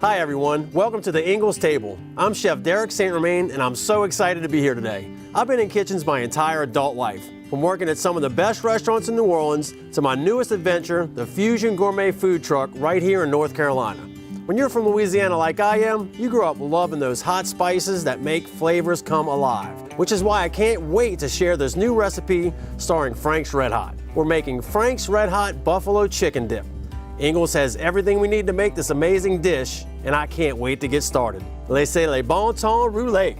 Hi everyone, welcome to the Ingles table. I'm Chef Derek St. Romain and I'm so excited to be here today. I've been in kitchens my entire adult life, from working at some of the best restaurants in New Orleans to my newest adventure, the Fusion Gourmet Food Truck right here in North Carolina. When you're from Louisiana like I am, you grew up loving those hot spices that make flavors come alive, which is why I can't wait to share this new recipe starring Frank's RedHot. We're making Frank's RedHot Buffalo Chicken Dip. Ingles has everything we need to make this amazing dish, and I can't wait to get started. Laissez les bon temps rouler.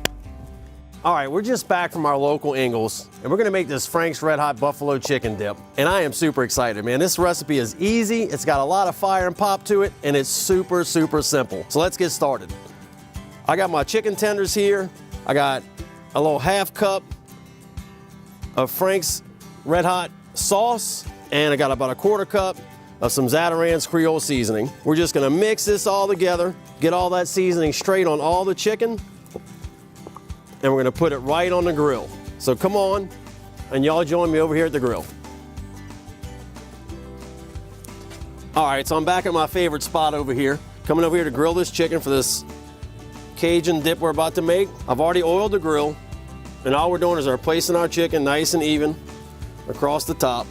All right, we're just back from our local Ingles, and we're gonna make this Frank's RedHot Buffalo Chicken Dip. And I am super excited, man. This recipe is easy, it's got a lot of fire and pop to it, and it's super, super simple. So let's get started. I got my chicken tenders here. I got a little half cup of Frank's RedHot sauce, and I got about a quarter cup of some Zatarain's Creole seasoning. We're just gonna mix this all together, get all that seasoning straight on all the chicken, and we're gonna put it right on the grill. So come on, and y'all join me over here at the grill. All right, so I'm back at my favorite spot over here. Coming over here to grill this chicken for this Cajun dip we're about to make. I've already oiled the grill, and all we're doing is we're placing our chicken nice and even across the top,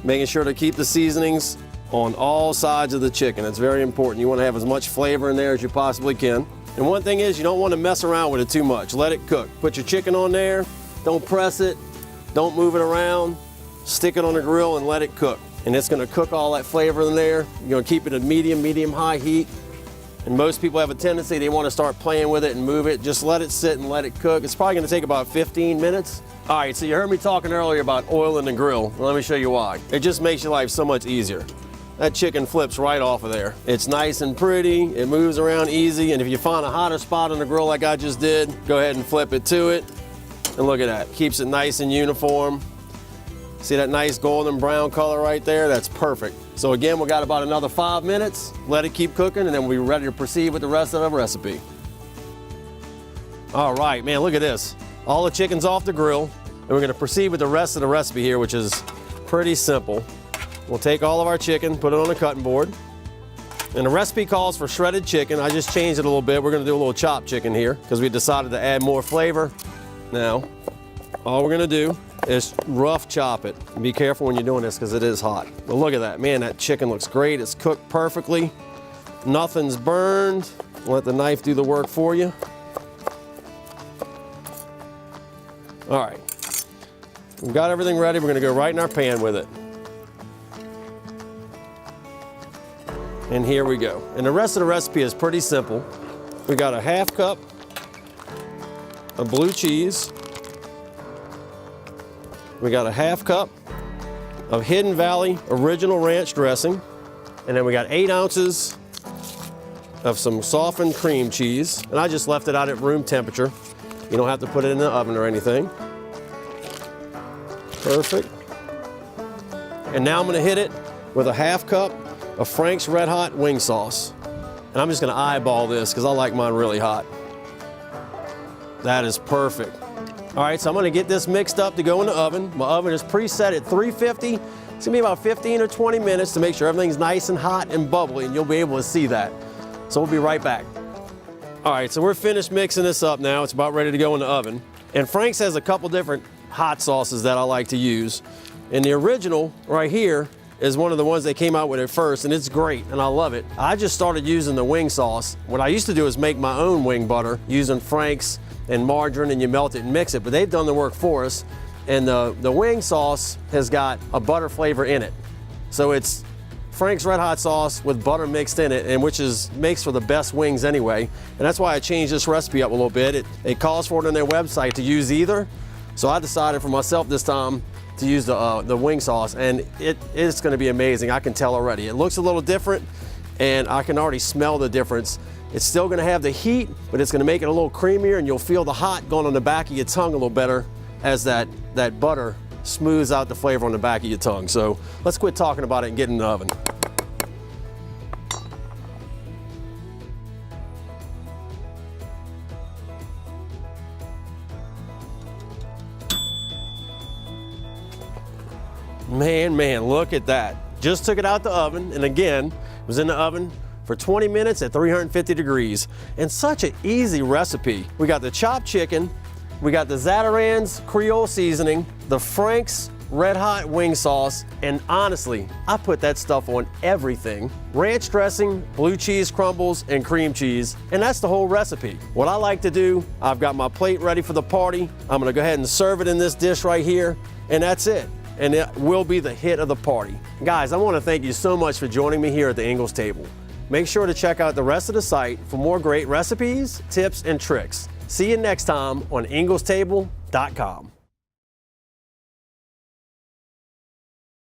making sure to keep the seasonings on all sides of the chicken. It's very important. You want to have as much flavor in there as you possibly can. And one thing is, you don't want to mess around with it too much. Let it cook. Put your chicken on there, don't press it, don't move it around, stick it on the grill and let it cook. And it's going to cook all that flavor in there. You're going to keep it at medium-high heat. And most people have a tendency, they want to start playing with it and move it. Just let it sit and let it cook. It's probably going to take about 15 minutes. All right, so you heard me talking earlier about oiling the grill. Well, let me show you why. It just makes your life so much easier. That chicken flips right off of there. It's nice and pretty, it moves around easy, and if you find a hotter spot on the grill like I just did, go ahead and flip it to it. And look at that, keeps it nice and uniform. See that nice golden brown color right there? That's perfect. So again, we got about another 5 minutes. Let it keep cooking, and then we'll be ready to proceed with the rest of the recipe. All right, man, look at this. All the chicken's off the grill, and we're gonna proceed with the rest of the recipe here, which is pretty simple. We'll take all of our chicken, put it on a cutting board. And the recipe calls for shredded chicken. I just changed it a little bit. We're gonna do a little chopped chicken here because we decided to add more flavor. Now, all we're gonna do is rough chop it. And be careful when you're doing this because it is hot. But look at that, man, that chicken looks great. It's cooked perfectly. Nothing's burned. Let the knife do the work for you. All right, we've got everything ready. We're gonna go right in our pan with it. And here we go. And the rest of the recipe is pretty simple. We got a half cup of blue cheese. We got a half cup of Hidden Valley Original Ranch dressing. And then we got 8 ounces of some softened cream cheese. And I just left it out at room temperature. You don't have to put it in the oven or anything. Perfect. And now I'm gonna hit it with a half cup of Frank's RedHot wing sauce. And I'm just gonna eyeball this because I like mine really hot. That is perfect. All right, so I'm gonna get this mixed up to go in the oven. My oven is preset at 350. It's gonna be about 15 or 20 minutes to make sure everything's nice and hot and bubbly, and you'll be able to see that. So we'll be right back. All right, so we're finished mixing this up now. It's about ready to go in the oven. And Frank's has a couple different hot sauces that I like to use. And the original right here is one of the ones they came out with at first, and it's great, and I love it. I just started using the wing sauce. What I used to do is make my own wing butter using Frank's and margarine, and you melt it and mix it, but they've done the work for us. And the wing sauce has got a butter flavor in it. So it's Frank's RedHot sauce with butter mixed in it, and which makes for the best wings anyway. And that's why I changed this recipe up a little bit. It calls for it on their website to use either. So I decided for myself this time to use the wing sauce, and it's gonna be amazing. I can tell already. It looks a little different, and I can already smell the difference. It's still gonna have the heat, but it's gonna make it a little creamier, and you'll feel the hot going on the back of your tongue a little better as that butter smooths out the flavor on the back of your tongue. So let's quit talking about it and get in the oven. Man, look at that. Just took it out the oven, and again, it was in the oven for 20 minutes at 350 degrees. And such an easy recipe. We got the chopped chicken, we got the Zatarain's Creole seasoning, the Frank's RedHot wing sauce, and honestly, I put that stuff on everything. Ranch dressing, blue cheese crumbles, and cream cheese, and that's the whole recipe. What I like to do, I've got my plate ready for the party. I'm gonna go ahead and serve it in this dish right here, and that's it. And it will be the hit of the party. Guys, I wanna thank you so much for joining me here at the Ingles table. Make sure to check out the rest of the site for more great recipes, tips, and tricks. See you next time on inglestable.com.